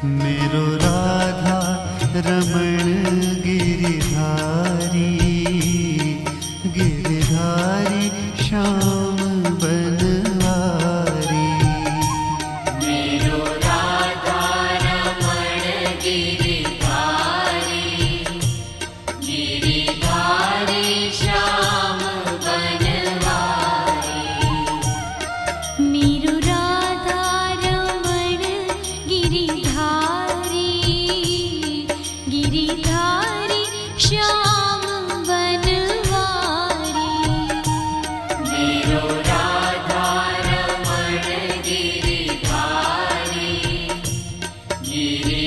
मेरो राधा रमण गिरिधारी, गिरिधारी श्याम बनवारी। मेरो राधा रमण गिरिधारी, गिरिधारी श्याम बनवारी। मेरो राधा रमण गिरिधारी, गिरिधारी श्याम बनवारी। मेरो राधा रमण गिरिधारी, गिरि